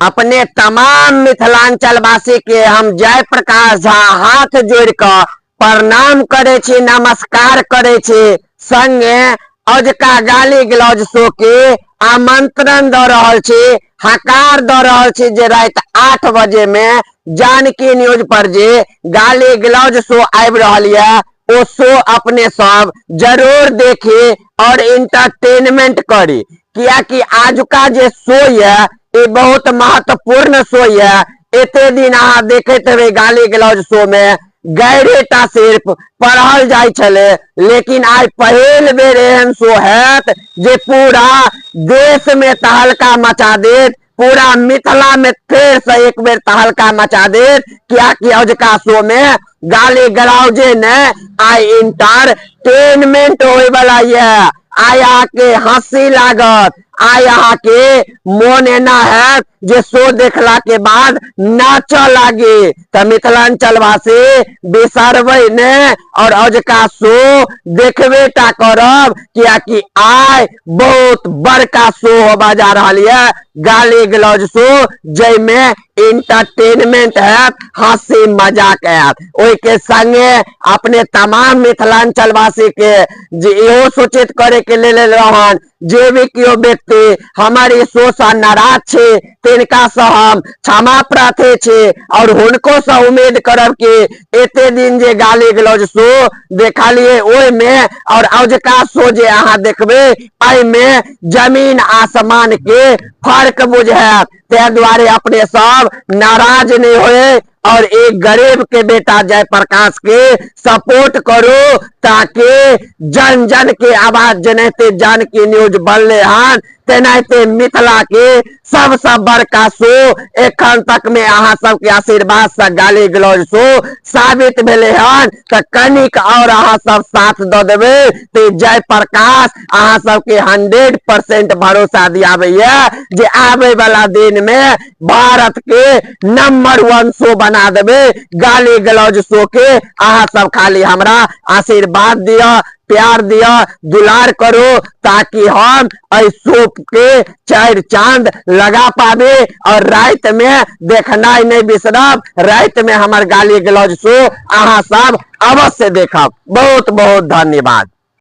अपने तमाम मिथिलांचल वासी के हम जयप्रकाश झा हाथ जोड़ कर प्रणाम करे छी, नमस्कार करे छी। संगे अजुका गाली गलौज शो के आमंत्रण द रहल छी, हकार द रहल छी जे रात 8 बजे में जानकी न्यूज पर जे गाली गलौज शो आबि रहल है वो शो अपने सब जरूर देखी और इंटरटेनमेंट करी। किया कि आजुका जे शो है ये बहुत महत्वपूर्ण शो है। एते दिन अहाँ देखते हुए गाली गलौज शो में गैरेटा सिर्फ पढ़ल जाय छले, लेकिन आज पहल बेर एहन शो हैत जे पूरा देश में तहलका मचा देत, पूरा मिथिला में फिर से एक बेर तहलका मचा देत। क्या कि अजुका शो में गाली गलौजे ने आई इंटरटेनमेंट होए वाला है। आया के हंसी लागत, आया के मन एना है जे शो देखला के बाद नाच लागे। तो मिथिलांचल वासी बिसरबे ने और अजुका शो देखबे टा करब, किया कि आय बहुत बड़का शो होबा जा रहल है गाली गलौज शो, जै में इंटरटेनमेंट है, हंसी मजाक है। ओई के संगे अपने तमाम मिथिलांचल वासी के इहो सूचित करे के लेल रहन जे भी कियो व्यक्ति हमारी शो से नाराज छे तिनका से हम क्षमा प्रार्थी छे और हुनको से उम्मीद करब कि एते दिन जे गाली गलौज शो देखलिए ओई में और अजुका शो जे अहाँ देखबे आई में जमीन आसमान के फर्क बुझायत। ते द्वारे अपने सब नाराज नहीं होए और एक गरीब के बेटा जयप्रकाश के सपोर्ट करो, ताकि जन जन के आवाज जनाते जानकी न्यूज बनले हन तेनाते मिथिला के सबसे बड़का शो एखन तक में अहाँ सबके आशीर्वाद से गाली गलौज शो साबित भेले हन। तो कनिक और अहाँ सब साथ द देबे तो जयप्रकाश अहाँ सबके 100% भरोसा दियाबे जे आवे वाला दिन में भारत के नंबर 1 शो बना देबे गाली गलौज शो के। अहाँ सब खाली हमरा आशीर्वाद दिया, प्यार दिया, दुलार करो, ताकि हम इस शो के 4 चांद लगा पावे और रात में देखना नहीं बिसरब। रात में हमार गाली गलौज शो अहाँ सब अवश्य देखब। बहुत बहुत धन्यवाद।